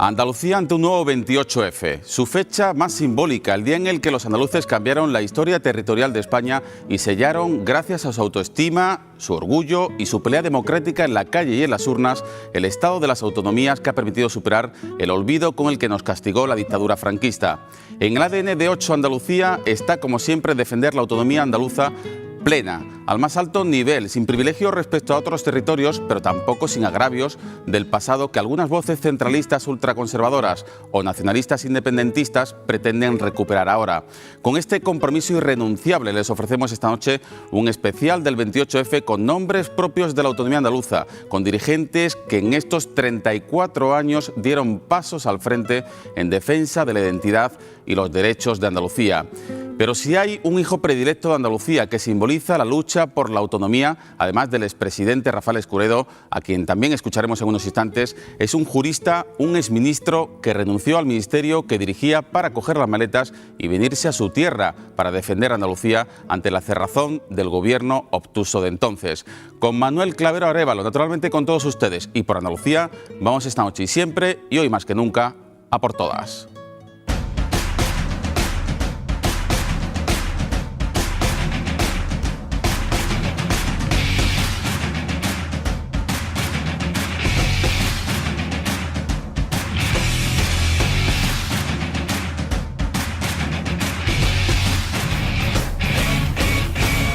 Andalucía ante un nuevo 28F, su fecha más simbólica, el día en el que los andaluces cambiaron la historia territorial de España y sellaron, gracias a su autoestima, su orgullo y su pelea democrática en la calle y en las urnas, el estado de las autonomías que ha permitido superar el olvido con el que nos castigó la dictadura franquista. En el ADN de 8 Andalucía está, como siempre, defender la autonomía andaluza plena, al más alto nivel, sin privilegios respecto a otros territorios, pero tampoco sin agravios del pasado que algunas voces centralistas ultraconservadoras o nacionalistas independentistas pretenden recuperar ahora. Con este compromiso irrenunciable les ofrecemos esta noche un especial del 28F con nombres propios de la autonomía andaluza, con dirigentes que en estos 34 años dieron pasos al frente en defensa de la identidad y los derechos de Andalucía. Pero si hay un hijo predilecto de Andalucía que simboliza la lucha por la autonomía, además del expresidente Rafael Escuredo, a quien también escucharemos en unos instantes, es un jurista, un exministro que renunció al ministerio que dirigía para coger las maletas y venirse a su tierra para defender a Andalucía ante la cerrazón del gobierno obtuso de entonces. Con Manuel Clavero Arévalo, naturalmente con todos ustedes y por Andalucía, vamos esta noche y siempre, y hoy más que nunca, a por todas.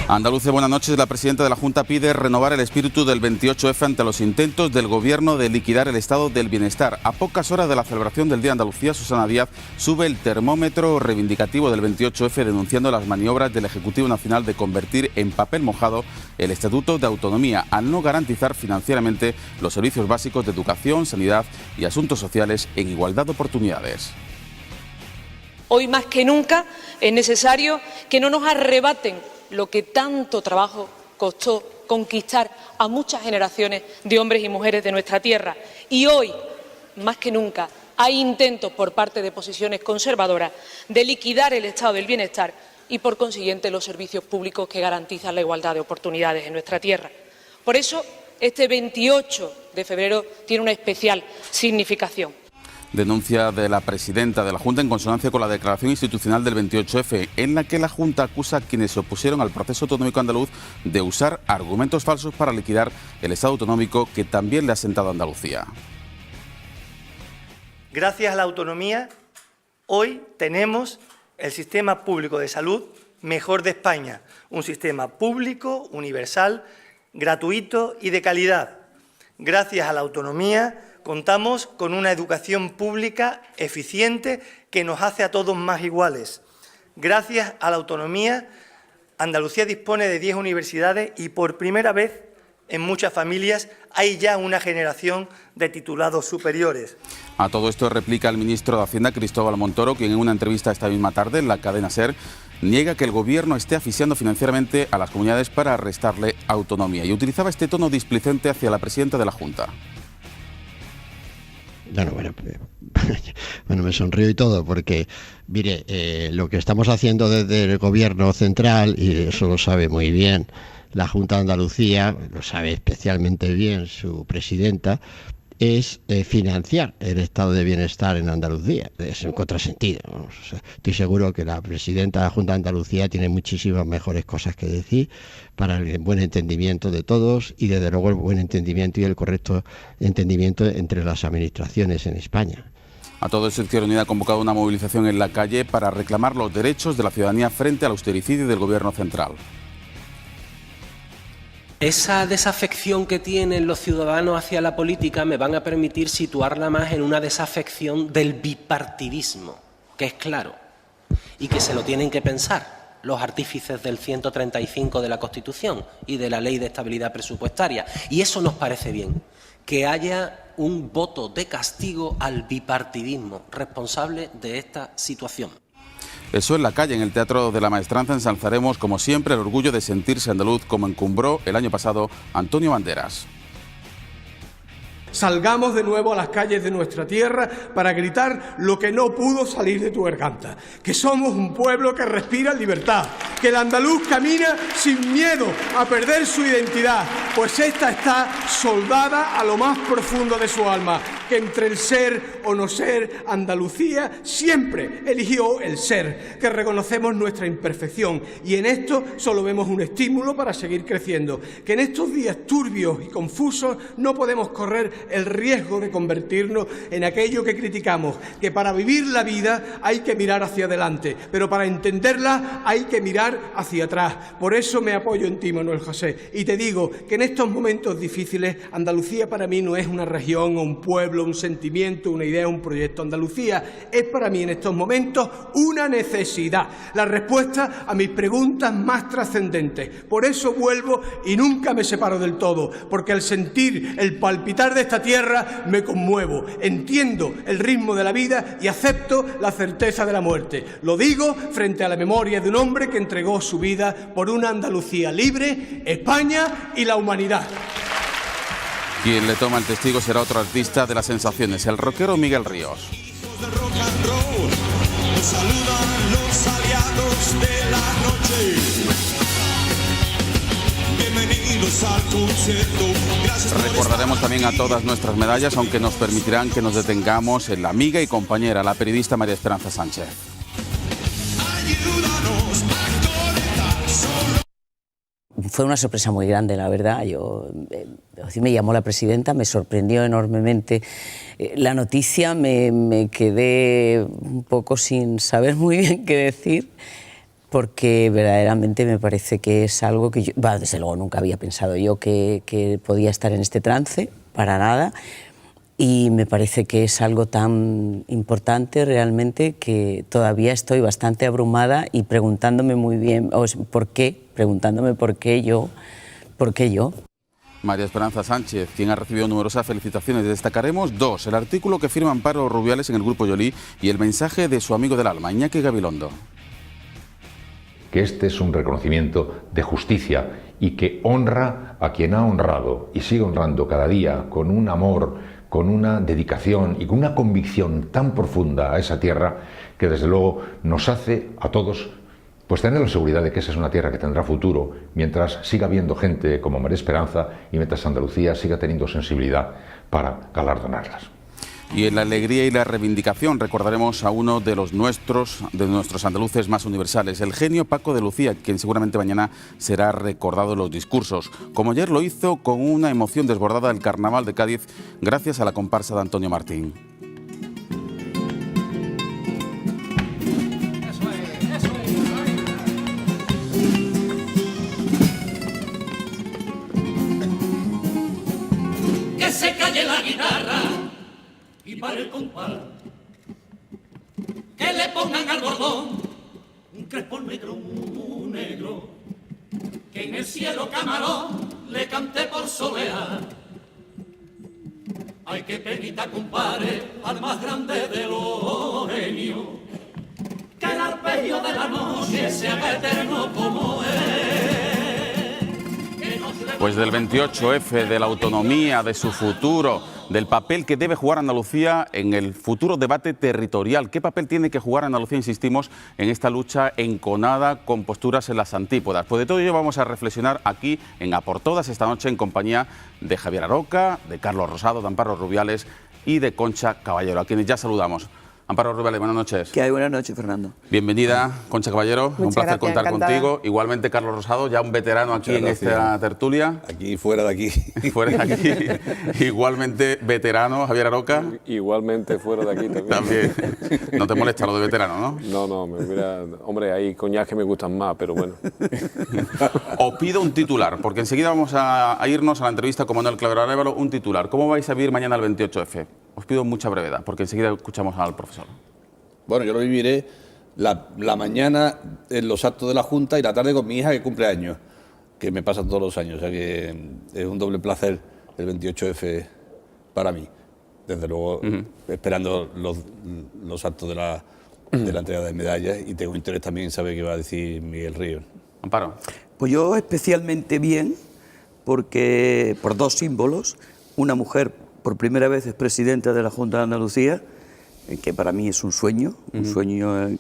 Andalucía, buenas noches. La presidenta de la Junta pide renovar el espíritu del 28F ante los intentos del Gobierno de liquidar el estado del bienestar. A pocas horas de la celebración del Día de Andalucía, Susana Díaz sube el termómetro reivindicativo del 28F denunciando las maniobras del Ejecutivo Nacional de convertir en papel mojado el Estatuto de Autonomía al no garantizar financieramente los servicios básicos de educación, sanidad y asuntos sociales en igualdad de oportunidades. Hoy más que nunca es necesario que no nos arrebaten lo que tanto trabajo costó conquistar a muchas generaciones de hombres y mujeres de nuestra tierra. Y hoy, más que nunca, hay intentos por parte de posiciones conservadoras de liquidar el estado del bienestar y, por consiguiente, los servicios públicos que garantizan la igualdad de oportunidades en nuestra tierra. Por eso, este 28 de febrero tiene una especial significación. Denuncia de la presidenta de la Junta en consonancia con la declaración institucional del 28F, en la que la Junta acusa a quienes se opusieron al proceso autonómico andaluz de usar argumentos falsos para liquidar el Estado autonómico que también le ha sentado a Andalucía. Gracias a la autonomía, hoy tenemos el sistema público de salud mejor de España, un sistema público, universal, gratuito y de calidad. Gracias a la autonomía, contamos con una educación pública eficiente que nos hace a todos más iguales. Gracias a la autonomía, Andalucía dispone de 10 universidades y por primera vez en muchas familias hay ya una generación de titulados superiores. A todo esto replica el ministro de Hacienda, Cristóbal Montoro, quien en una entrevista esta misma tarde en la cadena SER niega que el Gobierno esté asfixiando financieramente a las comunidades para restarle autonomía y utilizaba este tono displicente hacia la presidenta de la Junta. Bueno, me sonrío y todo porque, mire, lo que estamos haciendo desde el Gobierno central, y eso lo sabe muy bien la Junta de Andalucía, lo sabe especialmente bien su presidenta, es financiar el estado de bienestar en Andalucía. Es un contrasentido. Estoy seguro que la presidenta de la Junta de Andalucía tiene muchísimas mejores cosas que decir para el buen entendimiento de todos y desde luego el buen entendimiento y el correcto entendimiento entre las administraciones en España. A todo eso, Izquierda Unida ha convocado una movilización en la calle para reclamar los derechos de la ciudadanía frente al austericidio del Gobierno central. Esa desafección que tienen los ciudadanos hacia la política me van a permitir situarla más en una desafección del bipartidismo, que es claro, y que se lo tienen que pensar los artífices del 135 de la Constitución y de la Ley de Estabilidad Presupuestaria. Y eso nos parece bien, que haya un voto de castigo al bipartidismo responsable de esta situación. Eso en la calle, en el Teatro de la Maestranza, ensalzaremos, como siempre, el orgullo de sentirse andaluz, como encumbró el año pasado Antonio Banderas. Salgamos de nuevo a las calles de nuestra tierra para gritar lo que no pudo salir de tu garganta, que somos un pueblo que respira libertad, que el andaluz camina sin miedo a perder su identidad, pues esta está soldada a lo más profundo de su alma, que entre el ser o no ser, Andalucía siempre eligió el ser, que reconocemos nuestra imperfección y en esto solo vemos un estímulo para seguir creciendo, que en estos días turbios y confusos no podemos correr el riesgo de convertirnos en aquello que criticamos, que para vivir la vida hay que mirar hacia adelante, pero para entenderla hay que mirar hacia atrás. Por eso me apoyo en ti, Manuel José, y te digo que en estos momentos difíciles Andalucía para mí no es una región o un pueblo, un sentimiento, una idea, un proyecto. Andalucía es para mí en estos momentos una necesidad, la respuesta a mis preguntas más trascendentes. Por eso vuelvo y nunca me separo del todo, porque al sentir el palpitar de esta tierra me conmuevo, entiendo el ritmo de la vida y acepto la certeza de la muerte. Lo digo frente a la memoria de un hombre que entregó su vida por una Andalucía libre, España y la humanidad. Quien le toma el testigo será otro artista de las sensaciones, el rockero Miguel Ríos. Saludan los aliados de la noche. Bienvenidos al concierto. Recordaremos también a todas nuestras medallas, aunque nos permitirán que nos detengamos en la amiga y compañera, la periodista María Esperanza Sánchez. Ayúdanos a conectar solo. Fue una sorpresa muy grande, la verdad. Me llamó la presidenta, me sorprendió enormemente la noticia, me quedé un poco sin saber muy bien qué decir, porque verdaderamente me parece que es algo que yo, desde luego nunca había pensado yo que podía estar en este trance, para nada, y me parece que es algo tan importante realmente que todavía estoy bastante abrumada y preguntándome muy bien por qué yo. María Esperanza Sánchez, quien ha recibido numerosas felicitaciones. Destacaremos dos: el artículo que firma Amparo Rubiales en el Grupo Yolí y el mensaje de su amigo del alma, Iñaki Gabilondo. Que este es un reconocimiento de justicia y que honra a quien ha honrado y sigue honrando cada día con un amor, con una dedicación y con una convicción tan profunda a esa tierra que desde luego nos hace a todos pues tener la seguridad de que esa es una tierra que tendrá futuro mientras siga habiendo gente como María Esperanza y mientras Andalucía siga teniendo sensibilidad para galardonarlas. Y en la alegría y la reivindicación recordaremos a uno de nuestros andaluces más universales, el genio Paco de Lucía, quien seguramente mañana será recordado en los discursos, como ayer lo hizo con una emoción desbordada el Carnaval de Cádiz gracias a la comparsa de Antonio Martín. Que se calle la guitarra y para el compás, que le pongan al bordón un crespón negro, que en el cielo camarón le cante por solear. Ay, qué penita, compadre, al más grande de los genios, que el arpegio de la noche se haga eterno como él. Pues del 28F, de la autonomía, de su futuro, del papel que debe jugar Andalucía en el futuro debate territorial. ¿Qué papel tiene que jugar Andalucía, insistimos, en esta lucha enconada con posturas en las antípodas? Pues de todo ello vamos a reflexionar aquí en A por Todas esta noche en compañía de Javier Aroca, de Carlos Rosado, de Amparo Rubiales y de Concha Caballero, a quienes ya saludamos. Amparo Rubiales, buenas noches. ¿Qué hay? Buenas noches, Fernando. Bienvenida, Concha Caballero. Un placer contar contigo. Igualmente, Carlos Rosado, ya un veterano aquí en esta tertulia. Aquí, fuera de aquí. Fuera de aquí. Igualmente veterano, Javier Aroca. Igualmente fuera de aquí también. No te molesta lo de veterano, ¿no? No, hombre, hay coñac que me gustan más, pero bueno. Os pido un titular, porque enseguida vamos a irnos a la entrevista con Manuel Clavero Arévalo. Un titular. ¿Cómo vais a vivir mañana el 28F? Os pido mucha brevedad, porque enseguida escuchamos al profesor. Bueno, yo lo viviré la mañana en los actos de la Junta y la tarde con mi hija que cumple años, que me pasa todos los años. O sea que es un doble placer el 28F para mí. Desde luego, esperando los actos de la entrega de medallas, y tengo interés también en saber qué va a decir Miguel Ríos. Amparo. Pues yo especialmente bien, porque por dos símbolos: una mujer por primera vez es presidenta de la Junta de Andalucía, que para mí es un sueño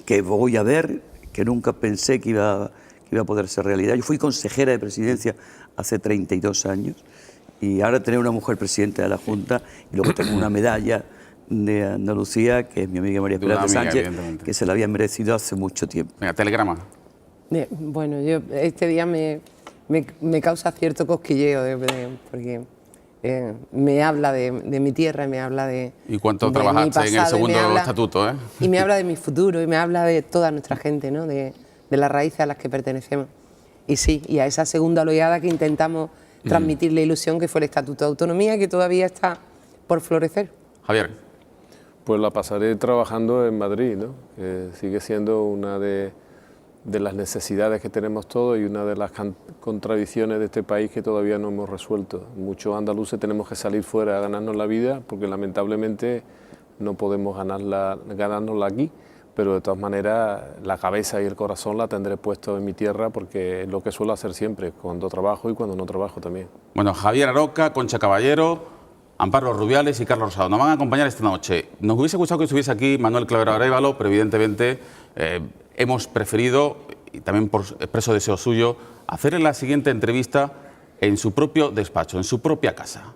que voy a ver, que nunca pensé que iba a poder ser realidad. Yo fui consejera de presidencia hace 32 años y ahora tener una mujer presidenta de la Junta y luego tengo una medalla de Andalucía, que es mi amiga María Pilar de Sánchez, que se la había merecido hace mucho tiempo. Venga, telegrama. Bueno, este día me causa cierto cosquilleo, porque me habla de mi tierra, me habla de... ¿Y cuánto trabajaste en el segundo estatuto? Y me habla de mi futuro, y me habla de toda nuestra gente, ¿no? De las raíces a las que pertenecemos. Y sí, y a esa segunda oleada que intentamos transmitir la ilusión que fue el Estatuto de Autonomía, que todavía está por florecer. Javier. Pues la pasaré trabajando en Madrid, ¿no? Sigue siendo una de las necesidades que tenemos todos y una de las contradicciones de este país que todavía no hemos resuelto. Muchos andaluces tenemos que salir fuera a ganarnos la vida porque lamentablemente no podemos ganárnosla aquí, pero de todas maneras la cabeza y el corazón la tendré puesto en mi tierra porque es lo que suelo hacer siempre, cuando trabajo y cuando no trabajo también. Bueno, Javier Aroca, Concha Caballero, Amparo Rubiales y Carlos Rosado nos van a acompañar esta noche. Nos hubiese gustado que estuviese aquí Manuel Clavero Arévalo, pero evidentemente hemos preferido, y también por expreso deseo suyo, hacerle la siguiente entrevista en su propio despacho, en su propia casa.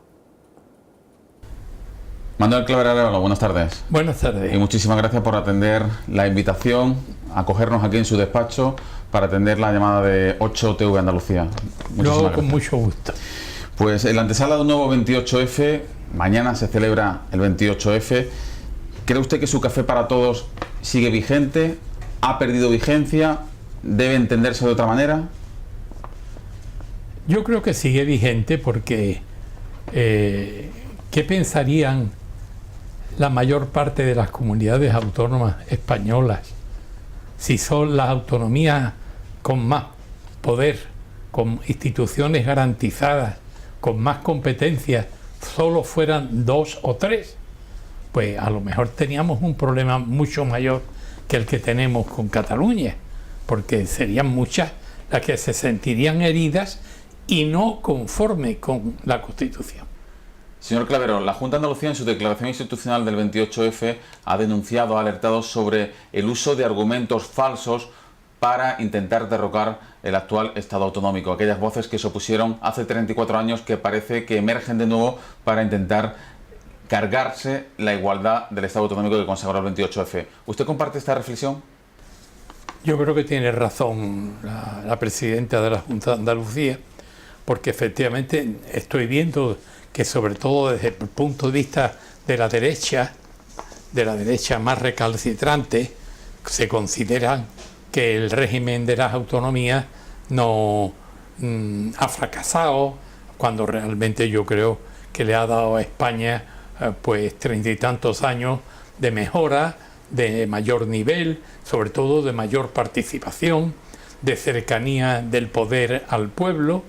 Manuel Clavero Arévalo, buenas tardes. Buenas tardes. Y muchísimas gracias por atender la invitación, acogernos aquí en su despacho para atender la llamada de 8TV Andalucía. Lo hago con mucho gusto. Pues en la antesala de un nuevo 28F, mañana se celebra el 28F. ¿Cree usted que su café para todos sigue vigente? ¿Ha perdido vigencia? ¿Debe entenderse de otra manera? Yo creo que sigue vigente porque ¿qué pensarían la mayor parte de las comunidades autónomas españolas si son las autonomías con más poder, con instituciones garantizadas, con más competencias, solo fueran 2 o 3? Pues a lo mejor teníamos un problema mucho mayor que el que tenemos con Cataluña, porque serían muchas las que se sentirían heridas y no conforme con la Constitución. Señor Clavero, la Junta de Andalucía en su declaración institucional del 28F ha denunciado, ha alertado sobre el uso de argumentos falsos para intentar derrocar el actual Estado autonómico. Aquellas voces que se opusieron hace 34 años que parece que emergen de nuevo para intentar cargarse la igualdad del Estado autonómico que consagró el 28F. ¿Usted comparte esta reflexión? Yo creo que tiene razón la presidenta de la Junta de Andalucía, porque efectivamente estoy viendo que sobre todo desde el punto de vista de la derecha más recalcitrante, se consideran que el régimen de las autonomías no ha fracasado, cuando realmente yo creo que le ha dado a España pues 30 y tantos años de mejora, de mayor nivel, sobre todo de mayor participación, de cercanía del poder al pueblo,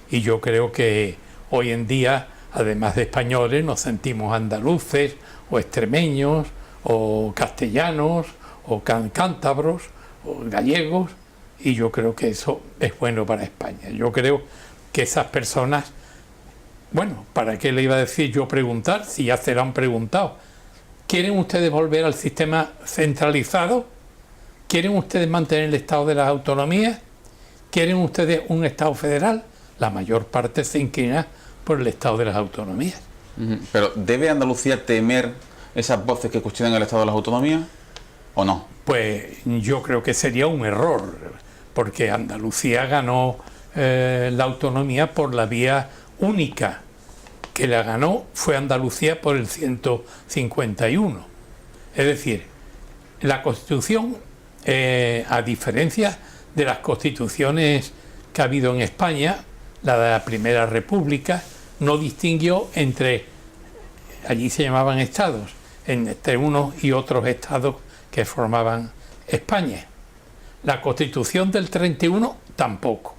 y yo creo que hoy en día, además de españoles, nos sentimos andaluces o extremeños o castellanos o cántabros o gallegos, y yo creo que eso es bueno para España. Yo creo que esas personas, bueno, ¿para qué le iba a decir yo preguntar si ya se lo han preguntado? ¿Quieren ustedes volver al sistema centralizado? ¿Quieren ustedes mantener el Estado de las autonomías? ¿Quieren ustedes un Estado federal? La mayor parte se inclina por el Estado de las autonomías. Pero ¿debe Andalucía temer esas voces que cuestionan el Estado de las autonomías o no? Pues yo creo que sería un error, porque Andalucía ganó la autonomía por la vía única. Que la ganó fue Andalucía por el 151. Es decir, la Constitución, a diferencia de las constituciones que ha habido en España, la de la Primera República, no distinguió entre, allí se llamaban estados, entre unos y otros estados que formaban España. La Constitución del 31 tampoco.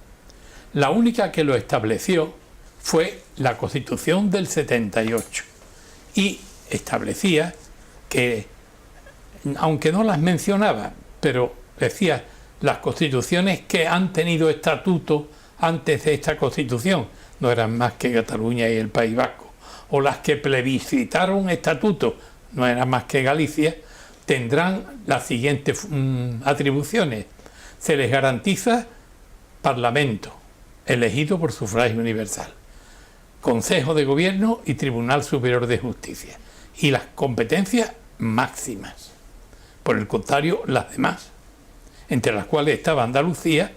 La única que lo estableció fue la Constitución del 78 y establecía que, aunque no las mencionaba, pero decía las constituciones que han tenido estatuto antes de esta Constitución, no eran más que Cataluña y el País Vasco, o las que plebiscitaron estatuto, no era más que Galicia, tendrán las siguientes atribuciones. Se les garantiza Parlamento, elegido por sufragio universal, Consejo de Gobierno y Tribunal Superior de Justicia, y las competencias máximas. Por el contrario, las demás, entre las cuales estaba Andalucía,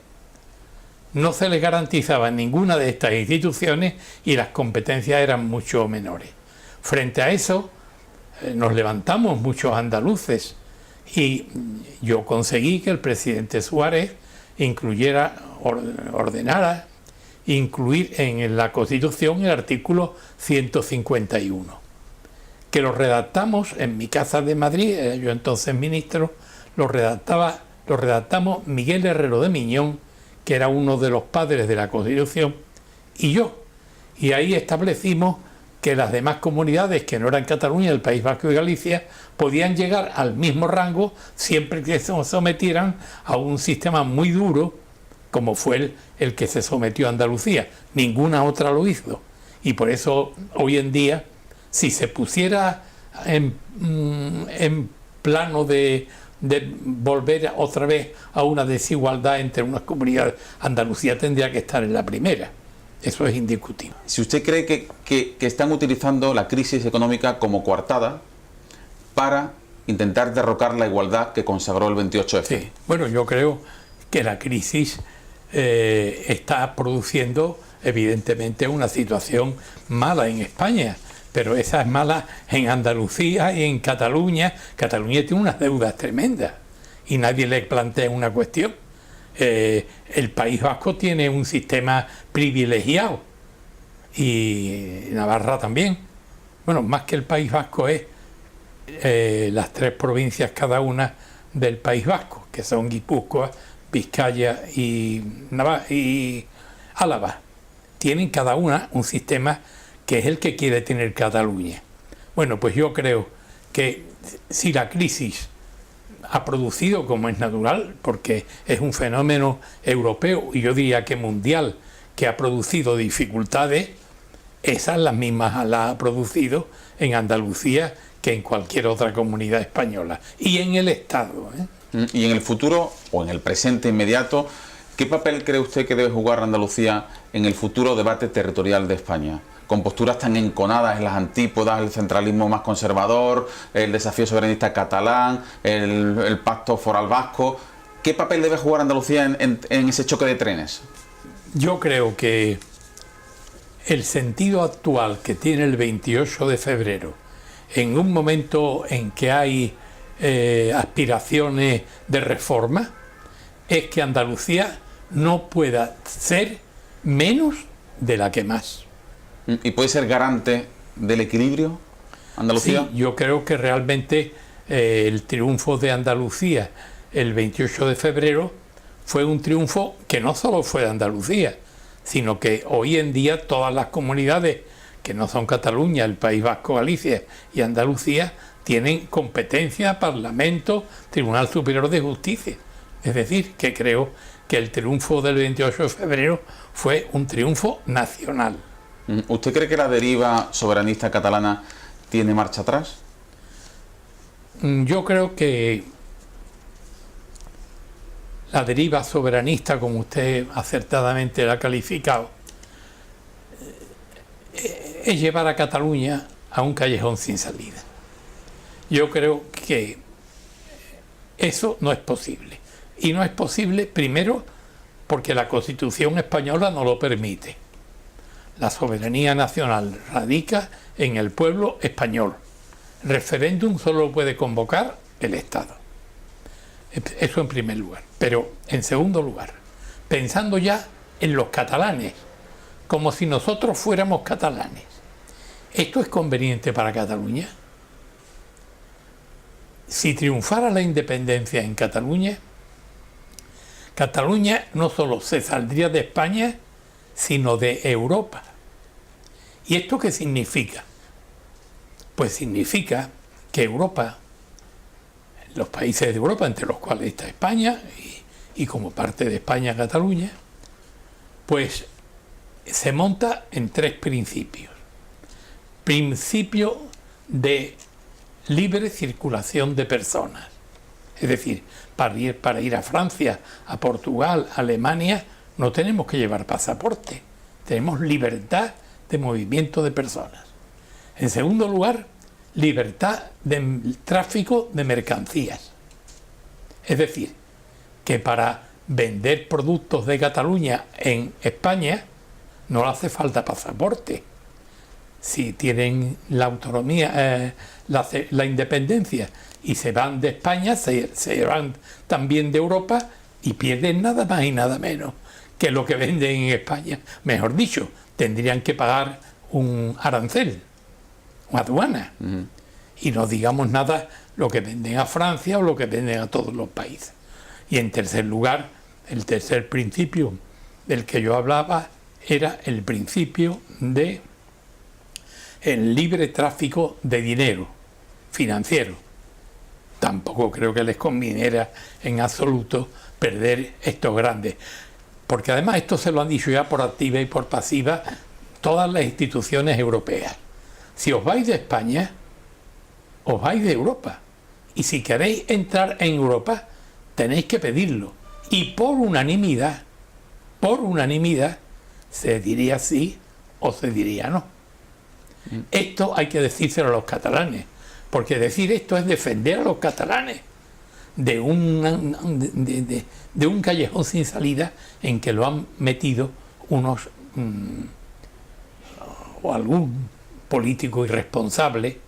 no se les garantizaba ninguna de estas instituciones y las competencias eran mucho menores. Frente a eso, nos levantamos muchos andaluces y yo conseguí que el presidente Suárez ordenara incluir en la Constitución el artículo 151, que lo redactamos en mi casa de Madrid, yo entonces ministro, lo redactamos Miguel Herrero de Miñón, que era uno de los padres de la Constitución, y yo. Y ahí establecimos que las demás comunidades que no eran Cataluña, el País Vasco y Galicia, podían llegar al mismo rango siempre que se sometieran a un sistema muy duro, como fue el que se sometió a Andalucía. Ninguna otra lo hizo. Y por eso hoy en día, si se pusiera en plano de volver otra vez a una desigualdad entre unas comunidades, Andalucía tendría que estar en la primera. Eso es indiscutible. Si usted cree que están utilizando la crisis económica como coartada para intentar derrocar la igualdad que consagró el 28F. Sí, bueno, yo creo que la crisis está produciendo evidentemente una situación mala en España, pero esa es mala en Andalucía y en Cataluña. Cataluña tiene unas deudas tremendas y nadie le plantea una cuestión. El País Vasco tiene un sistema privilegiado y Navarra también. Bueno, más que el País Vasco es las 3 provincias cada una del País Vasco, que son Guipúzcoa, Vizcaya y Álava. Tienen cada una un sistema que es el que quiere tener Cataluña. Bueno, pues yo creo que si la crisis ha producido, como es natural, porque es un fenómeno europeo y yo diría que mundial, que ha producido dificultades, esas las mismas las ha producido en Andalucía que en cualquier otra comunidad española y en el Estado. Y en el futuro o en el presente inmediato, ¿qué papel cree usted que debe jugar Andalucía en el futuro debate territorial de España? Con posturas tan enconadas en las antípodas, el centralismo más conservador, el desafío soberanista catalán, el pacto foral vasco. ¿Qué papel debe jugar Andalucía en ese choque de trenes? Yo creo que el sentido actual que tiene el 28 de febrero, en un momento en que hay aspiraciones de reforma, es que Andalucía no pueda ser menos de la que más. ¿Y puede ser garante del equilibrio Andalucía? Sí, yo creo que realmente el triunfo de Andalucía el 28 de febrero fue un triunfo que no solo fue de Andalucía, sino que hoy en día todas las comunidades que no son Cataluña, el País Vasco, Galicia y Andalucía tienen competencia, Parlamento, Tribunal Superior de Justicia. Es decir, que creo que el triunfo del 28 de febrero fue un triunfo nacional. ¿Usted cree que la deriva soberanista catalana tiene marcha atrás? Yo creo que la deriva soberanista, como usted acertadamente la ha calificado, es llevar a Cataluña a un callejón sin salida. Yo creo que eso no es posible. Y no es posible, primero, porque la Constitución española no lo permite. La soberanía nacional radica en el pueblo español. Referéndum solo lo puede convocar el Estado. Eso en primer lugar. Pero en segundo lugar, pensando ya en los catalanes, como si nosotros fuéramos catalanes, ¿esto es conveniente para Cataluña? Si triunfara la independencia en Cataluña, Cataluña no solo se saldría de España, sino de Europa. ¿Y esto qué significa? Pues significa que Europa, los países de Europa, entre los cuales está España y como parte de España Cataluña, pues se monta en 3 principios. principio de libre circulación de personas. Es decir, para ir a Francia, a Portugal, a Alemania, no tenemos que llevar pasaporte. Tenemos libertad de movimiento de personas. En segundo lugar, libertad de tráfico de mercancías. Es decir, que para vender productos de Cataluña en España no hace falta pasaporte. Si tienen la autonomía, la independencia y se van de España, se van también de Europa y pierden nada más y nada menos que lo que venden en España. Mejor dicho, tendrían que pagar un arancel, una aduana. Y no digamos nada lo que venden a Francia o lo que venden a todos los países. Y en tercer lugar, el tercer principio del que yo hablaba era el principio de el libre tráfico de dinero financiero. Tampoco creo que les conviniera en absoluto perder estos grandes, porque además esto se lo han dicho ya por activa y por pasiva todas las instituciones europeas. Si os vais de España, os vais de Europa, y si queréis entrar en Europa tenéis que pedirlo, y por unanimidad se diría sí o se diría no. Esto hay que decírselo a los catalanes, porque decir esto es defender a los catalanes de un callejón sin salida en que lo han metido unos o algún político irresponsable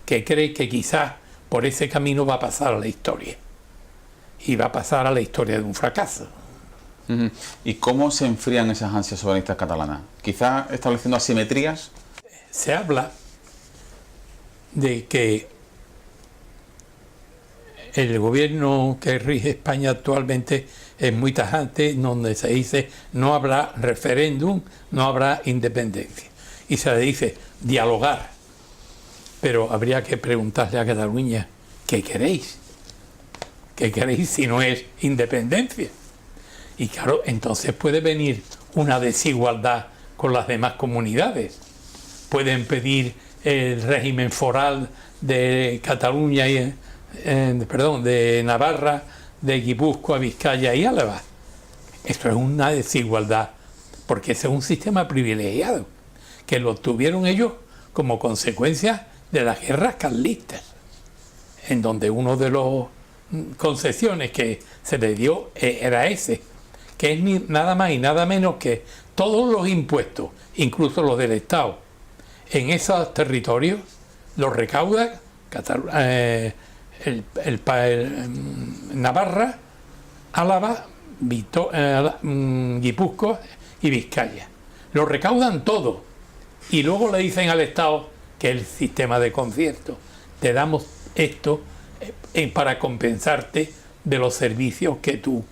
que cree que quizás por ese camino va a pasar a la historia, y va a pasar a la historia de un fracaso. ¿Y cómo se enfrían esas ansias soberanistas catalanas? Quizás estableciendo asimetrías. Se habla de que el gobierno que rige España actualmente es muy tajante, donde se dice no habrá referéndum, no habrá independencia. Y se le dice dialogar. Pero habría que preguntarle a Cataluña, ¿qué queréis? ¿Qué queréis si no es independencia? Y claro, entonces puede venir una desigualdad con las demás comunidades. Pueden pedir el régimen foral de Cataluña y de Navarra, de Guipúzcoa, Vizcaya y Álava. Esto es una desigualdad, porque ese es un sistema privilegiado, que lo tuvieron ellos como consecuencia de las guerras carlistas, en donde uno de los concesiones que se le dio era ese, que es nada más y nada menos que todos los impuestos, incluso los del Estado, en esos territorios los recauda Navarra, Álava, Guipúzcoa y Vizcaya. Lo recaudan todo y luego le dicen al Estado que el sistema de concierto, te damos esto para compensarte de los servicios que tú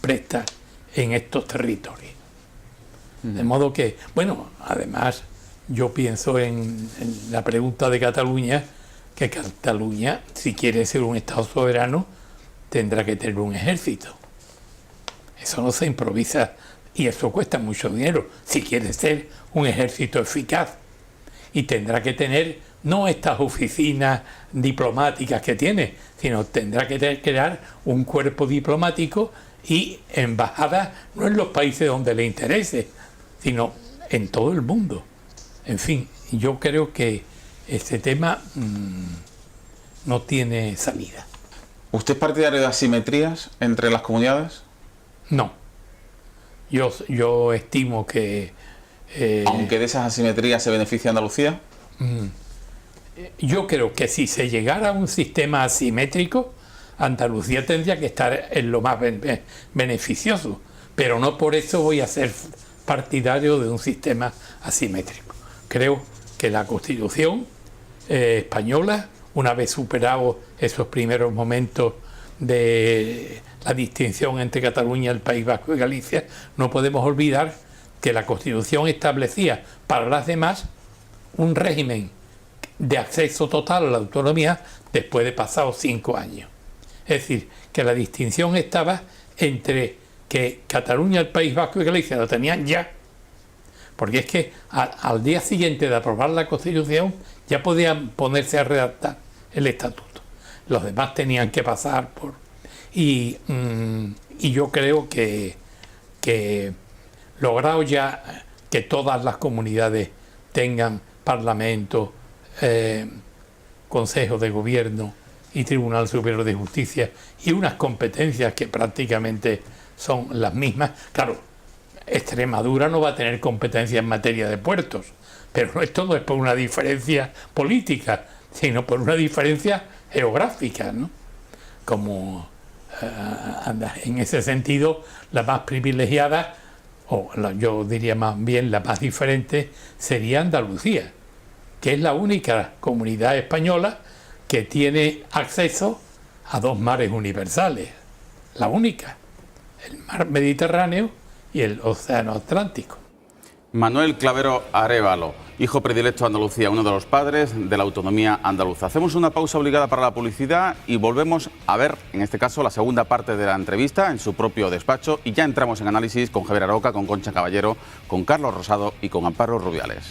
prestas en estos territorios. De modo que, bueno, además yo pienso en la pregunta de Cataluña, que Cataluña, si quiere ser un Estado soberano, tendrá que tener un ejército. Eso no se improvisa y eso cuesta mucho dinero, si quiere ser un ejército eficaz. Y tendrá que tener no estas oficinas diplomáticas que tiene, sino tendrá que crear un cuerpo diplomático y embajadas no en los países donde le interese, sino en todo el mundo. En fin, yo creo que este tema no tiene salida. ¿Usted es partidario de asimetrías entre las comunidades? No. Yo estimo que... ¿Aunque de esas asimetrías se beneficia Andalucía? Yo creo que si se llegara a un sistema asimétrico, Andalucía tendría que estar en lo más beneficioso, pero no por eso voy a ser partidario de un sistema asimétrico. Creo que la Constitución española, una vez superados esos primeros momentos de la distinción entre Cataluña, el País Vasco y Galicia, no podemos olvidar que la Constitución establecía para las demás un régimen de acceso total a la autonomía después de pasados 5 años. Es decir, que la distinción estaba entre que Cataluña, el País Vasco y Galicia lo tenían ya, Porque es que al día siguiente de aprobar la Constitución ya podían ponerse a redactar el estatuto. Los demás tenían que pasar por... Y yo creo que logrado ya que todas las comunidades tengan parlamento, Consejo de Gobierno y Tribunal Superior de Justicia y unas competencias que prácticamente son las mismas. Claro, Extremadura no va a tener competencia en materia de puertos, pero no es todo es por una diferencia política, sino por una diferencia geográfica, ¿no? Como en ese sentido, la más privilegiada, yo diría más bien la más diferente, sería Andalucía, que es la única comunidad española que tiene acceso a 2 mares universales, la única, el mar Mediterráneo y el Océano Atlántico. Manuel Clavero Arévalo, hijo predilecto de Andalucía, uno de los padres de la autonomía andaluza. Hacemos una pausa obligada para la publicidad y volvemos a ver, en este caso, la segunda parte de la entrevista en su propio despacho y ya entramos en análisis con Javier Aroca, con Concha Caballero, con Carlos Rosado y con Amparo Rubiales.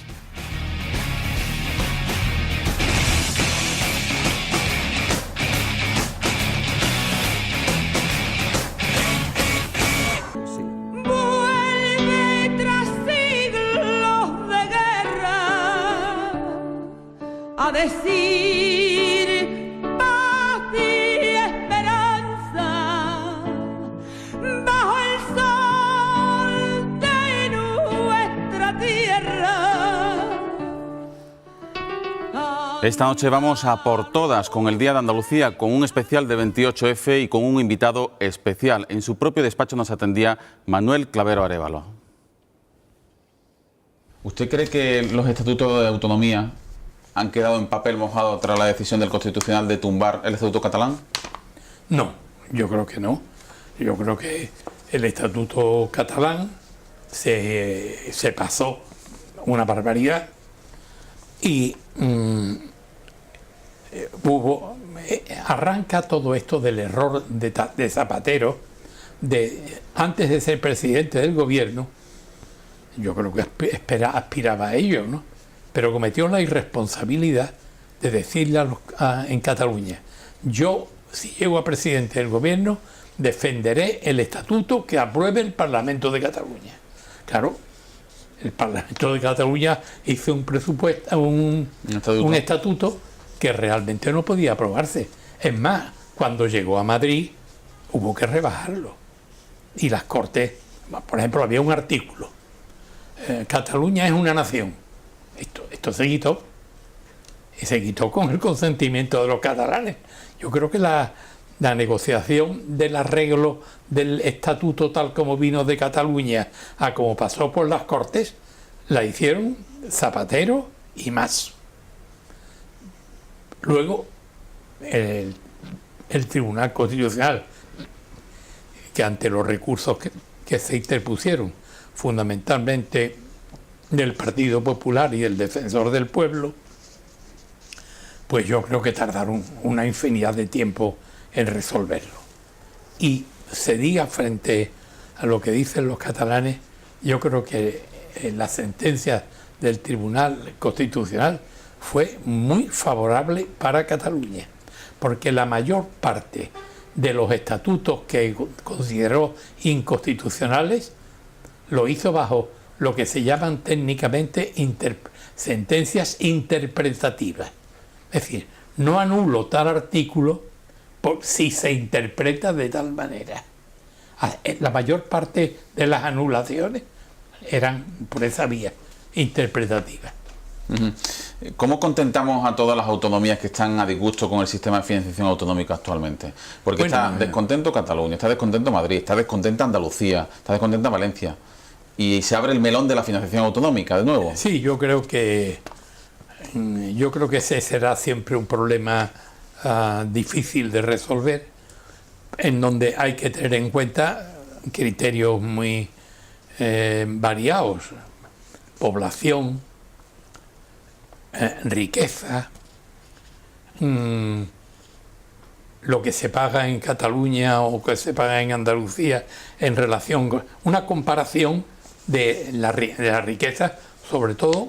A decir paz y esperanza bajo el sol de nuestra tierra. Esta noche vamos a por todas con el Día de Andalucía, con un especial de 28F y con un invitado especial. En su propio despacho nos atendía Manuel Clavero Arévalo. ¿Usted cree que los estatutos de autonomía han quedado en papel mojado tras la decisión del Constitucional de tumbar el Estatuto catalán? No, yo creo que no. Yo creo que el Estatuto catalán se pasó una barbaridad y arranca todo esto del error de Zapatero, antes de ser presidente del gobierno. Yo creo que aspiraba a ello, ¿no? Pero cometió la irresponsabilidad de decirle en Cataluña: yo, si llego a presidente del gobierno, defenderé el estatuto que apruebe el Parlamento de Cataluña. Claro, el Parlamento de Cataluña hizo un estatuto que realmente no podía aprobarse. Es más, cuando llegó a Madrid hubo que rebajarlo. Y las Cortes, por ejemplo, había un artículo: Cataluña es una nación. Esto se quitó, y se quitó con el consentimiento de los catalanes. Yo creo que la negociación del arreglo del estatuto tal como vino de Cataluña a como pasó por las Cortes, la hicieron Zapatero y más. Luego, el Tribunal Constitucional, que ante los recursos que se interpusieron, fundamentalmente del Partido Popular y del Defensor del Pueblo, pues yo creo que tardaron una infinidad de tiempo en resolverlo. Y se diga frente a lo que dicen los catalanes, yo creo que la sentencia del Tribunal Constitucional fue muy favorable para Cataluña, porque la mayor parte de los estatutos que consideró inconstitucionales lo hizo bajo lo que se llaman técnicamente sentencias interpretativas. Es decir, no anulo tal artículo si se interpreta de tal manera. La mayor parte de las anulaciones eran por esa vía interpretativa. ¿Cómo contentamos a todas las autonomías que están a disgusto con el sistema de financiación autonómico actualmente? Porque está descontento Cataluña, está descontento Madrid, está descontenta Andalucía, está descontenta Valencia. Y se abre el melón de la financiación autonómica de nuevo. Sí, yo creo que ese será siempre un problema difícil de resolver, en donde hay que tener en cuenta criterios muy variados: población, riqueza, lo que se paga en Cataluña o que se paga en Andalucía en relación con una comparación de la riqueza, sobre todo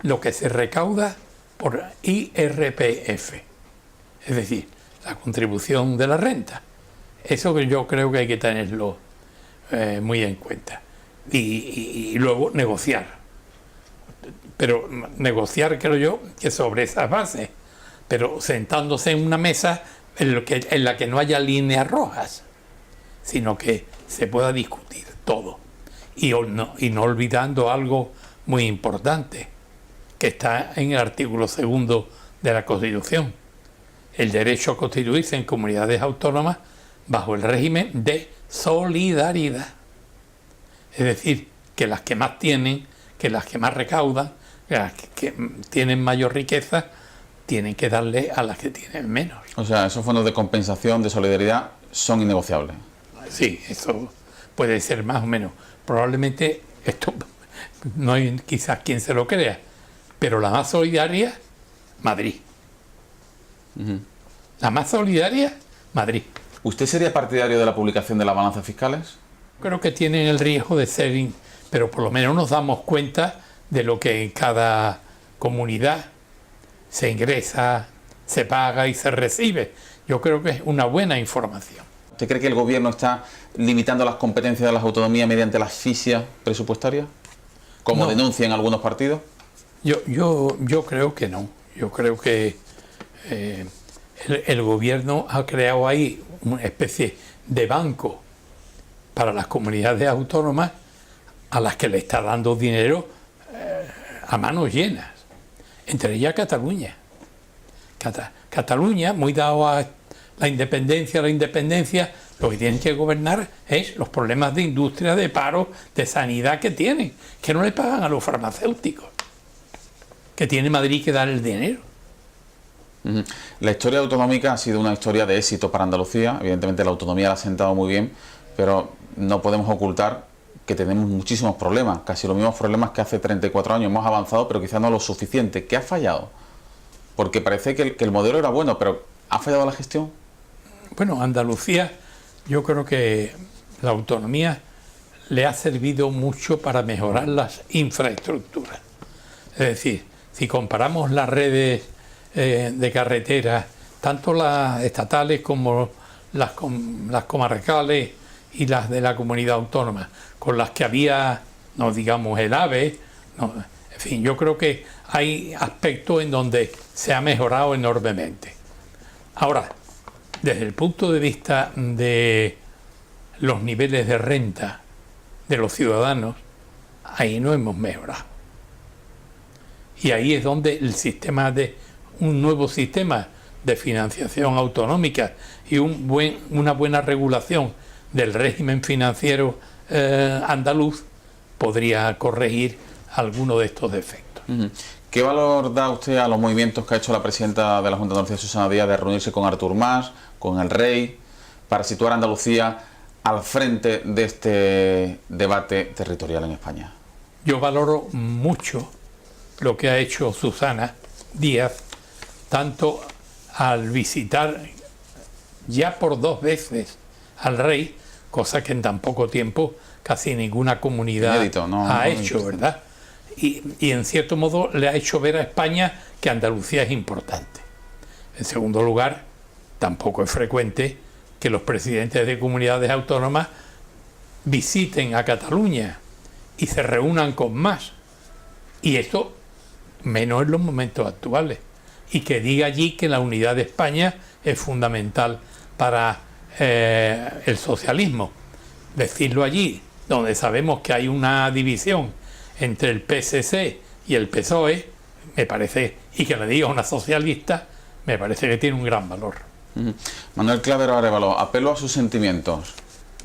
lo que se recauda por IRPF, es decir, la contribución de la renta. Eso que yo creo que hay que tenerlo muy en cuenta. Y luego negociar. Pero negociar, creo yo, que sobre esas bases, pero sentándose en una mesa en la que no haya líneas rojas, sino que se pueda discutir todo. Y no olvidando algo muy importante, que está en el artículo 2 de la Constitución: el derecho a constituirse en comunidades autónomas bajo el régimen de solidaridad. Es decir, que las que más tienen, que las que más recaudan, las que tienen mayor riqueza, tienen que darle a las que tienen menos. O sea, esos fondos de compensación, de solidaridad, son innegociables. Sí, eso puede ser más o menos. Probablemente esto no hay quizás quien se lo crea, pero la más solidaria, Madrid. La más solidaria, Madrid. ¿Usted sería partidario de la publicación de las balanzas fiscales? Creo que tienen el riesgo de ser, pero por lo menos nos damos cuenta de lo que en cada comunidad se ingresa, se paga y se recibe. Yo creo que es una buena información. ¿Usted cree que el gobierno está limitando las competencias de las autonomías mediante la asfixia presupuestaria, como No. denuncian algunos partidos? Yo creo que no. Yo creo que el gobierno ha creado ahí una especie de banco para las comunidades autónomas a las que le está dando dinero a manos llenas, entre ellas Cataluña. Cataluña, muy dado a la independencia, lo que tienen que gobernar es los problemas de industria, de paro, de sanidad que tienen, que no le pagan a los farmacéuticos, que tiene Madrid que dar el dinero. La historia autonómica ha sido una historia de éxito para Andalucía. Evidentemente la autonomía la ha sentado muy bien, pero no podemos ocultar que tenemos muchísimos problemas, casi los mismos problemas que hace 34 años. Hemos avanzado, pero quizás no lo suficiente. ¿Qué ha fallado? Porque parece que el modelo era bueno, pero ¿ha fallado la gestión? Bueno, Andalucía, yo creo que la autonomía le ha servido mucho para mejorar las infraestructuras. Es decir, si comparamos las redes de carreteras, tanto las estatales como las comarcales y las de la comunidad autónoma, con las que había, no digamos el AVE, en fin, yo creo que hay aspectos en donde se ha mejorado enormemente. Ahora, desde el punto de vista de los niveles de renta de los ciudadanos, ahí no hemos mejorado. Y ahí es donde un nuevo sistema de financiación autonómica y una buena regulación del régimen financiero andaluz podría corregir alguno de estos defectos. ¿Qué valor da usted a los movimientos que ha hecho la presidenta de la Junta de Andalucía, Susana Díaz, de reunirse con Artur Mas, con el rey, para situar a Andalucía al frente de este debate territorial en España? Yo valoro mucho lo que ha hecho Susana Díaz, tanto al visitar ya por 2 veces al rey, cosa que en tan poco tiempo casi ninguna comunidad Inédito, ha hecho, ¿verdad? Y en cierto modo le ha hecho ver a España que Andalucía es importante. En segundo lugar, tampoco es frecuente que los presidentes de comunidades autónomas visiten a Cataluña y se reúnan con Mas. Y esto menos en los momentos actuales. Y que diga allí que la unidad de España es fundamental para el socialismo. Decirlo allí, donde sabemos que hay una división entre el PSC y el PSOE, me parece, y que le diga a una socialista, me parece que tiene un gran valor. Manuel Clavero Arévalo, apelo a sus sentimientos.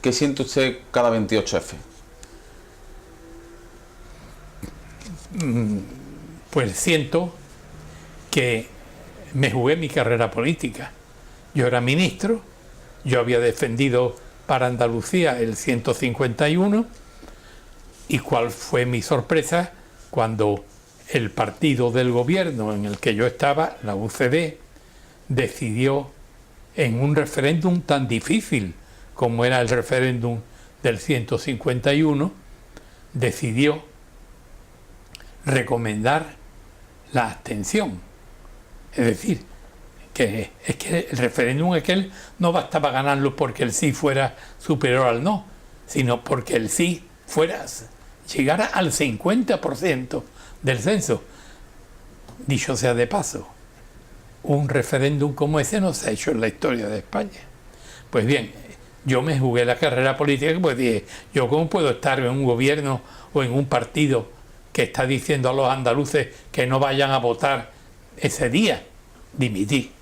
¿Qué siente usted cada 28F? Pues siento que me jugué mi carrera política. Yo era ministro, yo había defendido para Andalucía el 151, y cuál fue mi sorpresa cuando el partido del gobierno en el que yo estaba, la UCD, decidió en un referéndum tan difícil como era el referéndum del 151, decidió recomendar la abstención. Es decir, que el referéndum aquel no bastaba ganarlo porque el sí fuera superior al no, sino porque el sí llegara al 50% del censo. Dicho sea de paso, un referéndum como ese no se ha hecho en la historia de España. Pues bien, yo me jugué la carrera política, pues dije, ¿yo cómo puedo estar en un gobierno o en un partido que está diciendo a los andaluces que no vayan a votar ese día? Dimití.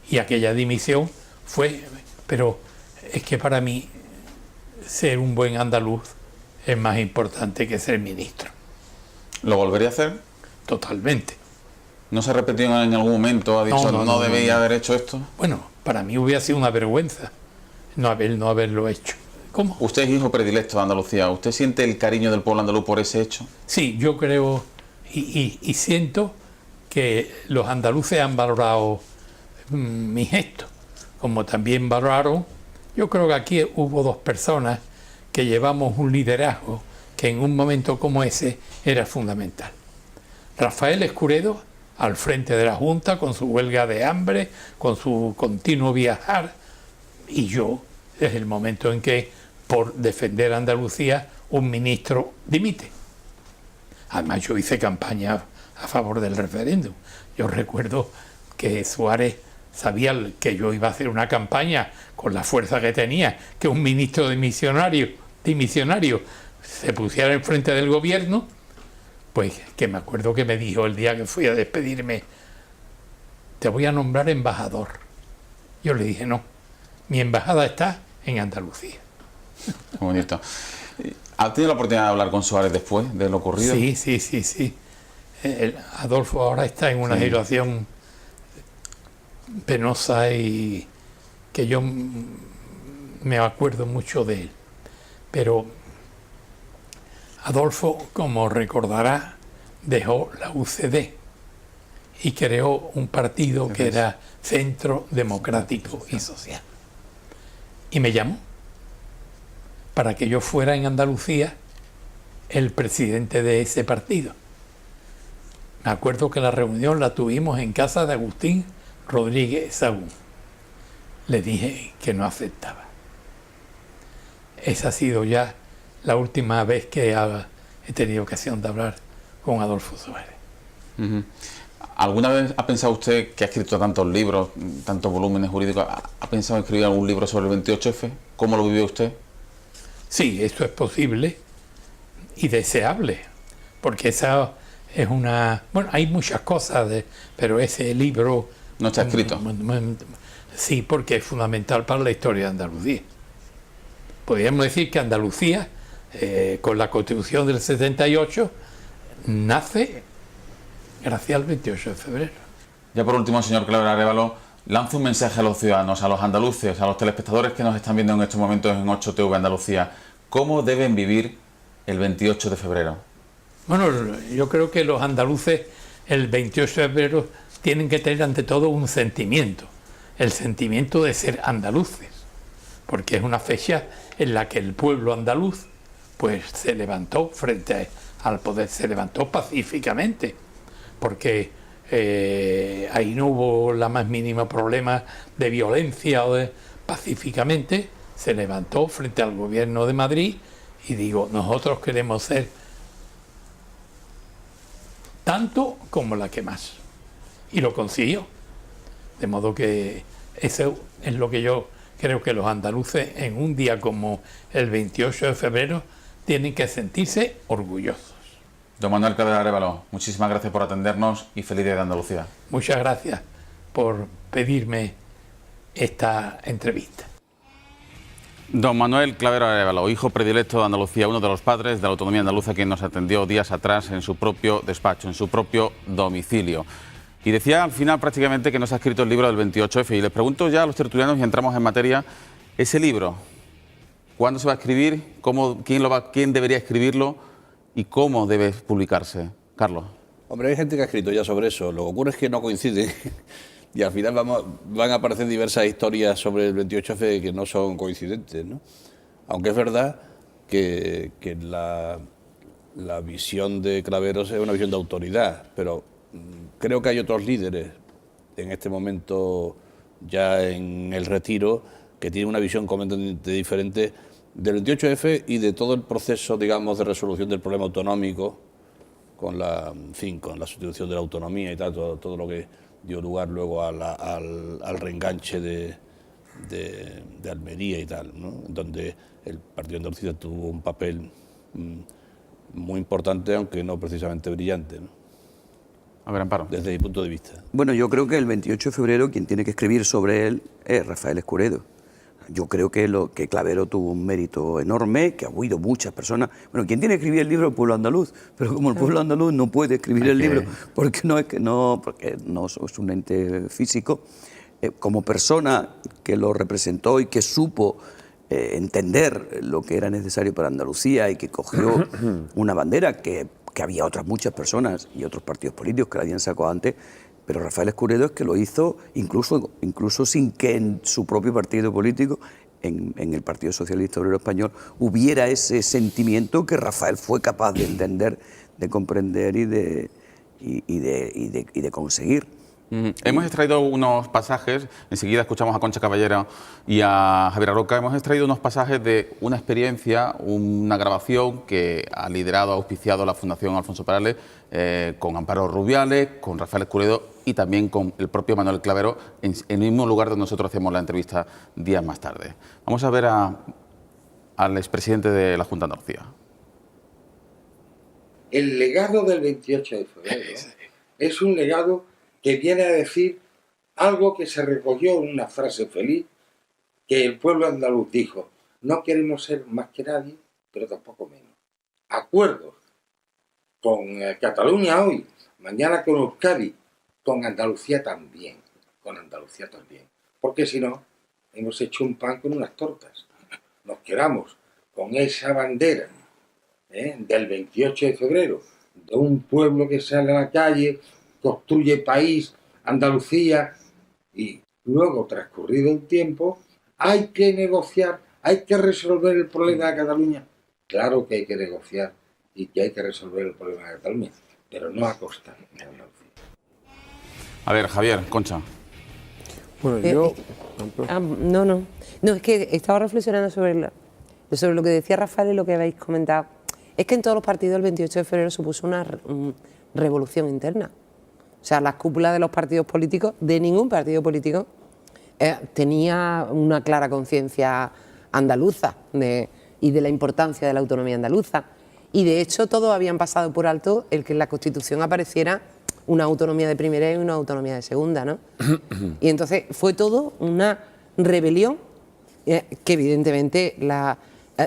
Y aquella dimisión fue... Pero es que para mí ser un buen andaluz es más importante que ser ministro. ¿Lo volvería a hacer? Totalmente. ¿No se ha repetido en algún momento? ¿Ha dicho no debía haber hecho esto? Bueno, para mí hubiera sido una vergüenza no haberlo hecho. ¿Cómo? Usted es hijo predilecto de Andalucía. ¿Usted siente el cariño del pueblo andaluz por ese hecho? Sí, yo creo y siento que los andaluces han valorado mi gesto, como también valoraron. Yo creo que aquí hubo dos personas que llevamos un liderazgo que en un momento como ese era fundamental. Rafael Escuredo, al frente de la Junta, con su huelga de hambre, con su continuo viajar, y yo, desde el momento en que, por defender a Andalucía, un ministro dimite. Además, yo hice campaña a favor del referéndum. Yo recuerdo que Suárez sabía que yo iba a hacer una campaña con la fuerza que tenía, que un ministro dimisionario se pusiera en frente del gobierno, pues que me acuerdo que me dijo el día que fui a despedirme, te voy a nombrar embajador. Yo le dije, no, mi embajada está en Andalucía. Qué bonito. ¿Ha tenido la oportunidad de hablar con Suárez después de lo ocurrido? Sí. Adolfo ahora está en una situación penosa y que yo me acuerdo mucho de él. Pero Adolfo, como recordará, dejó la UCD y creó un partido que era Centro Democrático y Social. Y me llamó para que yo fuera en Andalucía el presidente de ese partido. Me acuerdo que la reunión la tuvimos en casa de Agustín Rodríguez Sagún. Le dije que no aceptaba. Esa ha sido ya la última vez que he tenido ocasión de hablar con Adolfo Suárez. ¿Alguna vez ha pensado usted, que ha escrito tantos libros, tantos volúmenes jurídicos, ha pensado en escribir algún libro sobre el 28F? ¿Cómo lo vivió usted? Sí, esto es posible y deseable, porque esa es una... Bueno, hay muchas cosas, pero ese libro... ¿No está escrito? Sí, porque es fundamental para la historia de Andalucía. Podríamos decir que Andalucía, con la Constitución del 78, nace gracias al 28 de febrero. Ya por último, señor Claver Arévalo, lanza un mensaje a los ciudadanos, a los andaluces, a los telespectadores que nos están viendo en estos momentos en 8TV Andalucía. ¿Cómo deben vivir el 28 de febrero? Bueno, yo creo que los andaluces el 28 de febrero tienen que tener ante todo un sentimiento, el sentimiento de ser andaluces, porque es una fecha en la que el pueblo andaluz pues se levantó frente al poder, se levantó pacíficamente, porque ahí no hubo la más mínima problema de violencia pacíficamente se levantó frente al gobierno de Madrid y digo, nosotros queremos ser tanto como la que más. Y lo consiguió. De modo que eso es lo que yo creo que los andaluces en un día como el 28 de febrero tienen que sentirse orgullosos. Don Manuel Claver Arévalo, muchísimas gracias por atendernos y feliz día de Andalucía. Muchas gracias por pedirme esta entrevista. Don Manuel Claver Arévalo, hijo predilecto de Andalucía, uno de los padres de la autonomía andaluza, quien nos atendió días atrás en su propio despacho, en su propio domicilio. Y decía al final prácticamente que no se ha escrito el libro del 28F. Y les pregunto ya a los tertulianos y entramos en materia, ese libro, ¿cuándo se va a escribir? ¿Quién debería escribirlo? ¿Y cómo debe publicarse? Carlos. Hombre, hay gente que ha escrito ya sobre eso. Lo que ocurre es que no coincide. Y al final van a aparecer diversas historias sobre el 28F que no son coincidentes, ¿no? Aunque es verdad que la visión de Claveros es una visión de autoridad, pero creo que hay otros líderes en este momento ya en el retiro que tienen una visión completamente diferente del 28F y de todo el proceso, digamos, de resolución del problema autonómico con la sustitución de la autonomía y tal, todo lo que dio lugar luego al reenganche de Almería y tal, ¿no? Donde el Partido Andalucía tuvo un papel muy importante, aunque no precisamente brillante, ¿no? A ver, Amparo. Desde mi punto de vista. Bueno, yo creo que el 28 de febrero quien tiene que escribir sobre él es Rafael Escuredo. Yo creo que Clavero tuvo un mérito enorme, que ha habido muchas personas. Bueno, quien tiene que escribir el libro es el pueblo andaluz, pero como el pueblo andaluz no puede escribir el libro porque no es un ente físico, como persona que lo representó y que supo entender lo que era necesario para Andalucía y que cogió una bandera que había otras muchas personas y otros partidos políticos que la habían sacado antes, pero Rafael Escuredo es que lo hizo incluso sin que en su propio partido político, en el Partido Socialista Obrero Español, hubiera ese sentimiento que Rafael fue capaz de entender, de comprender y de conseguir. Hemos extraído unos pasajes, enseguida escuchamos a Concha Caballero y a Javier Aroca, hemos extraído unos pasajes de una experiencia, una grabación que ha liderado, ha auspiciado la Fundación Alfonso Perales, con Amparo Rubiales, con Rafael Escuredo y también con el propio Manuel Clavero, en el mismo lugar donde nosotros hacíamos la entrevista días más tarde. Vamos a ver al expresidente de la Junta de Andalucía. El legado del 28 de febrero es un legado que viene a decir algo que se recogió en una frase feliz que el pueblo andaluz dijo: no queremos ser más que nadie, pero tampoco menos. Acuerdos con Cataluña hoy, mañana con Euskadi, con Andalucía también, porque si no, hemos hecho un pan con unas tortas. Nos quedamos con esa bandera del 28 de febrero, de un pueblo que sale a la calle, construye país, Andalucía, y luego, transcurrido el tiempo, hay que negociar, hay que resolver el problema de Cataluña. Claro que hay que negociar y que hay que resolver el problema de Cataluña, pero no a costa de Andalucía. A ver, Javier, Concha. Bueno, yo... No, es que estaba reflexionando sobre lo que decía Rafael y lo que habéis comentado. Es que en todos los partidos el 28 de febrero supuso una revolución interna. O sea, las cúpulas de los partidos políticos, de ningún partido político, tenía una clara conciencia andaluza y de la importancia de la autonomía andaluza. Y de hecho todos habían pasado por alto el que en la Constitución apareciera una autonomía de primera y una autonomía de segunda, ¿no? Y entonces fue todo una rebelión que evidentemente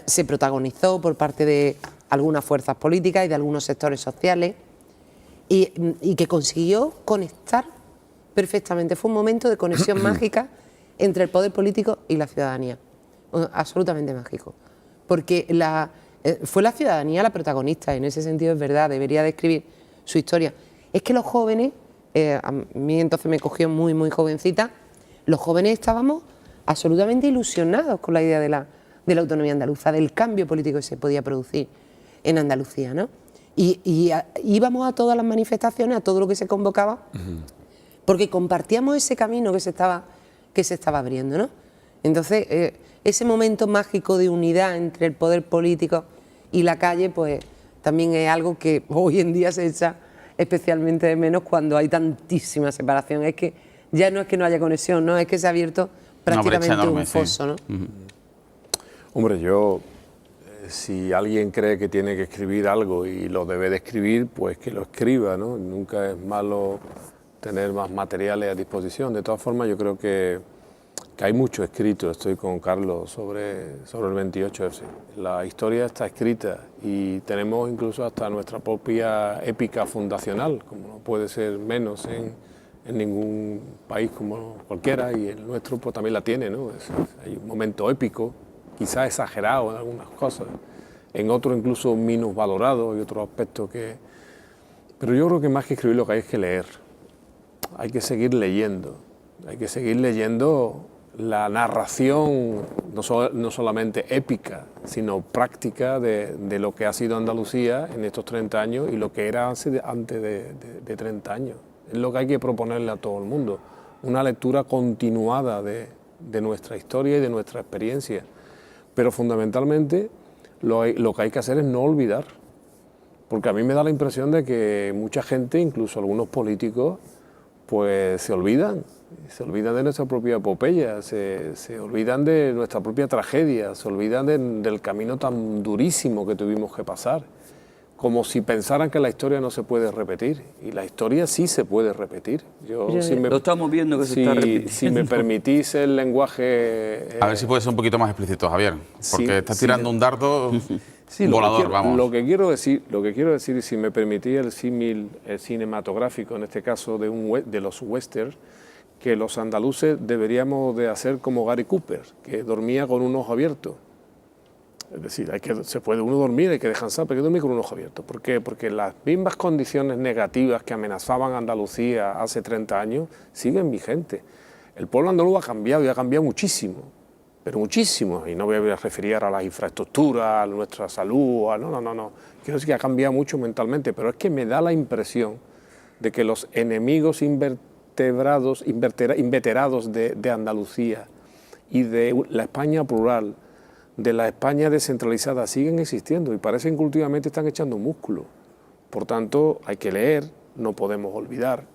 se protagonizó por parte de algunas fuerzas políticas y de algunos sectores sociales, y que consiguió conectar perfectamente. Fue un momento de conexión mágica entre el poder político y la ciudadanía, absolutamente mágico, porque fue la ciudadanía la protagonista. En ese sentido es verdad, debería describir su historia. Es que los jóvenes, a mí entonces me cogió muy, muy jovencita, los jóvenes estábamos absolutamente ilusionados con la idea de la autonomía andaluza, del cambio político que se podía producir en Andalucía, ¿no? Y íbamos a todas las manifestaciones, a todo lo que se convocaba, porque compartíamos ese camino que se estaba abriendo, ¿no? Entonces, ese momento mágico de unidad entre el poder político y la calle, pues también es algo que hoy en día se echa especialmente de menos cuando hay tantísima separación. Es que ya no es que no haya conexión, no, es que se ha abierto prácticamente enorme, un foso, ¿no? Hombre, yo... si alguien cree que tiene que escribir algo y lo debe de escribir, pues que lo escriba, ¿no? Nunca es malo tener más materiales a disposición. De todas formas, yo creo que hay mucho escrito, estoy con Carlos, sobre el 28F. La historia está escrita y tenemos incluso hasta nuestra propia épica fundacional, como no puede ser menos en ningún país como cualquiera, y el nuestro pues también la tiene, ¿no? Hay un momento épico, quizás exagerado en algunas cosas, en otros incluso minusvalorado y otros aspectos que... Pero yo creo que más que escribir lo que hay es que leer, hay que seguir leyendo la narración, no solamente épica, sino práctica de lo que ha sido Andalucía en estos 30 años y lo que era antes de 30 años. Es lo que hay que proponerle a todo el mundo, una lectura continuada de nuestra historia y de nuestra experiencia. Pero fundamentalmente lo que hay que hacer es no olvidar, porque a mí me da la impresión de que mucha gente, incluso algunos políticos, pues se olvidan de nuestra propia epopeya, se olvidan de nuestra propia tragedia, se olvidan del camino tan durísimo que tuvimos que pasar, como si pensaran que la historia no se puede repetir, y la historia sí se puede repetir. Lo estamos viendo que se está repitiendo. Si me permitís el lenguaje... A ver si puedes ser un poquito más explícito, Javier, porque estás tirando un dardo volador, vamos. Lo que quiero decir, y si me permitís el símil cinematográfico, en este caso de los westerns, que los andaluces deberíamos de hacer como Gary Cooper, que dormía con un ojo abierto. Es decir, se puede uno dormir, hay que descansar, pero hay que dormir con un ojo abierto. ¿Por qué? Porque las mismas condiciones negativas que amenazaban a Andalucía hace 30 años siguen vigentes. El pueblo andaluz ha cambiado y ha cambiado muchísimo, pero muchísimo. Y no voy a referir a las infraestructuras, a nuestra salud, no. Quiero decir que ha cambiado mucho mentalmente, pero es que me da la impresión de que los enemigos inveterados de Andalucía y de la España plural, de la España descentralizada, siguen existiendo y parecen que últimamente están echando músculo. Por tanto, hay que leer, no podemos olvidar.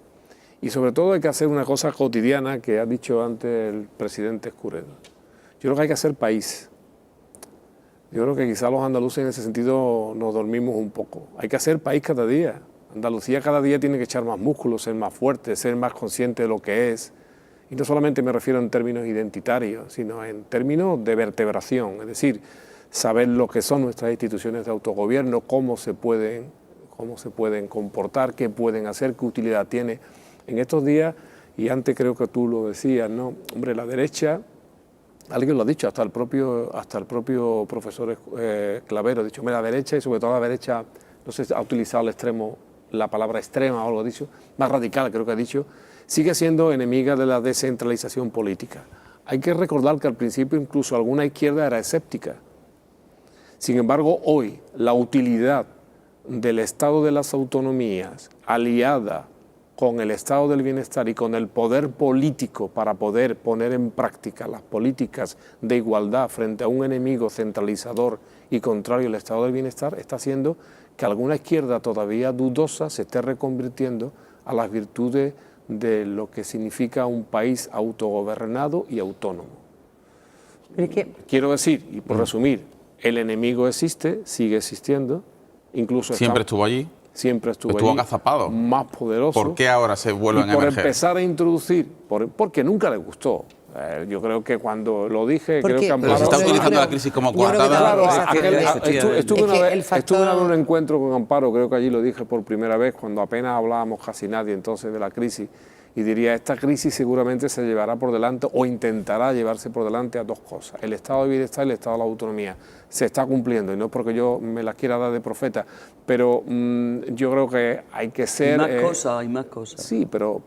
Y sobre todo hay que hacer una cosa cotidiana que ha dicho antes el presidente Escudero. Yo creo que hay que hacer país. Yo creo que quizás los andaluces en ese sentido nos dormimos un poco. Hay que hacer país cada día. Andalucía cada día tiene que echar más músculo, ser más fuerte, ser más consciente de lo que es. Y no solamente me refiero en términos identitarios, sino en términos de vertebración, es decir, saber lo que son nuestras instituciones de autogobierno, cómo se pueden comportar, qué pueden hacer, qué utilidad tiene. En estos días, y antes creo que tú lo decías, ¿no? Hombre, la derecha, alguien lo ha dicho, hasta el propio profesor Clavero ha dicho, la derecha, y sobre todo la derecha, no sé, ha utilizado la palabra extrema o algo dicho, más radical creo que ha dicho, sigue siendo enemiga de la descentralización política. Hay que recordar que al principio incluso alguna izquierda era escéptica. Sin embargo, hoy la utilidad del Estado de las autonomías aliada con el Estado del bienestar y con el poder político para poder poner en práctica las políticas de igualdad frente a un enemigo centralizador y contrario al Estado del bienestar está haciendo que alguna izquierda todavía dudosa se esté reconvirtiendo a las virtudes de lo que significa un país autogobernado y autónomo. Quiero decir, y por resumir, el enemigo existe, sigue existiendo, incluso siempre estuvo allí. Siempre estuvo allí, agazapado, más poderoso. ¿Por qué ahora se vuelven a emerger? Por empezar a introducir, porque nunca les gustó. Yo creo que cuando lo dije, creo que Amparo... Pero se está utilizando la crisis como coartada. Estuve una vez en un encuentro con Amparo, creo que allí lo dije por primera vez, cuando apenas hablábamos casi nadie entonces de la crisis, y diría, esta crisis seguramente se llevará por delante o intentará llevarse por delante a dos cosas, el estado de bienestar y el estado de la autonomía. Se está cumpliendo, y no es porque yo me las quiera dar de profeta, pero yo creo que hay que ser... Hay más cosas. Sí, pero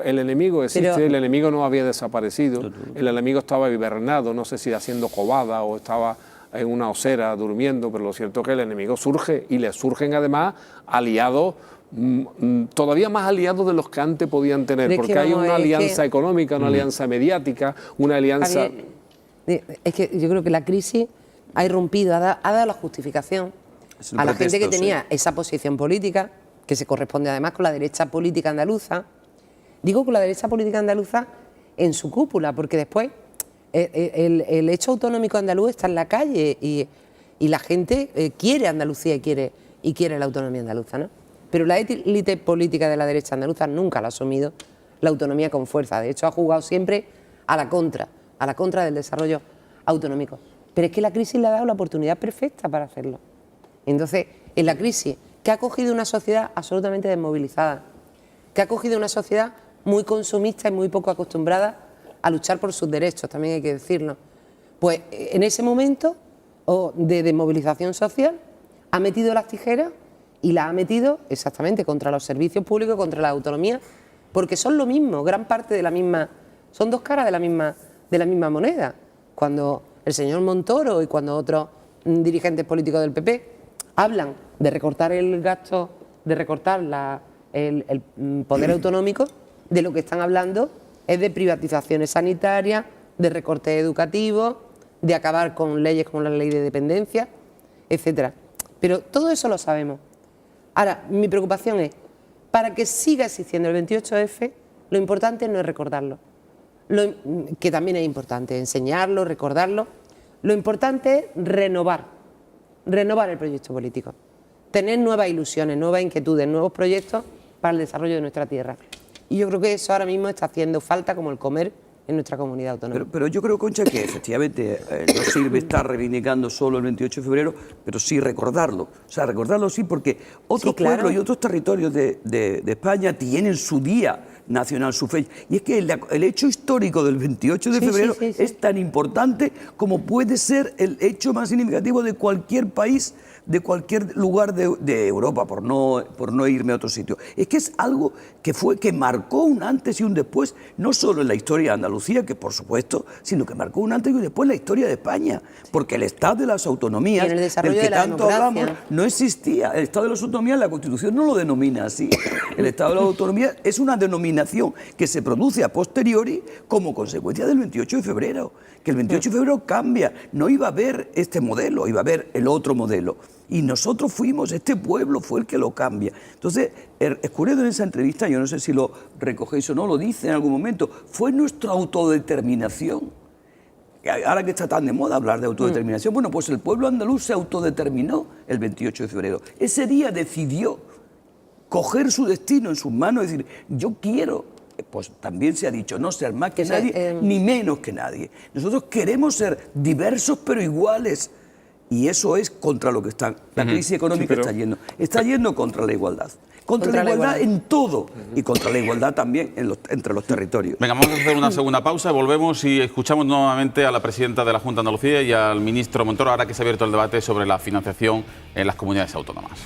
el enemigo existe, el enemigo no había desaparecido, el enemigo estaba hibernado, no sé si haciendo cobada o estaba en una osera durmiendo, pero lo cierto es que el enemigo surge y le surgen además aliados, todavía más aliados de los que antes podían tener, porque hay una alianza económica, una alianza mediática, una alianza... Es que yo creo que la crisis ha irrumpido, ha dado la justificación a la gente que tenía esa posición política, que se corresponde además con la derecha política andaluza. Digo con la derecha política andaluza en su cúpula, porque después el hecho autonómico andaluz está en la calle y la gente quiere Andalucía y quiere la autonomía andaluza, ¿no? Pero la élite política de la derecha andaluza nunca la ha asumido la autonomía con fuerza. De hecho, ha jugado siempre a la contra del desarrollo autonómico. Pero es que la crisis le ha dado la oportunidad perfecta para hacerlo. Entonces, en la crisis, que ha cogido una sociedad absolutamente desmovilizada, que ha cogido una sociedad muy consumista y muy poco acostumbrada a luchar por sus derechos, también hay que decirlo, pues en ese momento de desmovilización social ha metido las tijeras y la ha metido exactamente contra los servicios públicos, contra la autonomía, porque son lo mismo, gran parte de la misma, son dos caras de la de la misma moneda. Cuando el señor Montoro y cuando otros dirigentes políticos del PP hablan de recortar el gasto, de recortar el poder autonómico, de lo que están hablando es de privatizaciones sanitarias, de recortes educativos, de acabar con leyes como la ley de dependencia, etcétera. Pero todo eso lo sabemos. Ahora, mi preocupación es, para que siga existiendo el 28F, lo importante no es recordarlo, que también es importante, enseñarlo, recordarlo. Lo importante es renovar el proyecto político, tener nuevas ilusiones, nuevas inquietudes, nuevos proyectos para el desarrollo de nuestra tierra. Y yo creo que eso ahora mismo está haciendo falta como el comer en nuestra comunidad autónoma. Pero yo creo, Concha, que efectivamente no sirve estar reivindicando solo el 28 de febrero, pero sí recordarlo. O sea, recordarlo sí, porque otros pueblos y otros territorios de España tienen su día nacional, su fecha. Y es que el hecho histórico del 28 de febrero es tan importante como puede ser el hecho más significativo de cualquier país, de cualquier lugar de Europa, por no irme a otro sitio. Es que es algo que marcó un antes y un después, no solo en la historia de Andalucía, que por supuesto, sino que marcó un antes y un después en la historia de España, porque el Estado de las Autonomías, del que tanto hablamos, no existía. El Estado de las Autonomías, la Constitución no lo denomina así. El Estado de las Autonomías es una denominación que se produce a posteriori como consecuencia del 28 de febrero, que el 28 de febrero cambia, no iba a haber este modelo, iba a haber el otro modelo. Y nosotros fuimos, este pueblo fue el que lo cambia. Entonces, Escuredo en esa entrevista, yo no sé si lo recogéis o no, lo dice en algún momento, fue nuestra autodeterminación. Ahora que está tan de moda hablar de autodeterminación, bueno, pues el pueblo andaluz se autodeterminó el 28 de febrero. Ese día decidió coger su destino en sus manos y decir, yo quiero, pues también se ha dicho, no ser más que nadie, ni menos que nadie. Nosotros queremos ser diversos pero iguales. Y eso es contra lo que está. La crisis económica está yendo contra la igualdad. Contra la igualdad en todo y contra la igualdad también entre los territorios. Venga, vamos a hacer una segunda pausa, volvemos y escuchamos nuevamente a la presidenta de la Junta de Andalucía y al ministro Montoro, ahora que se ha abierto el debate sobre la financiación en las comunidades autónomas.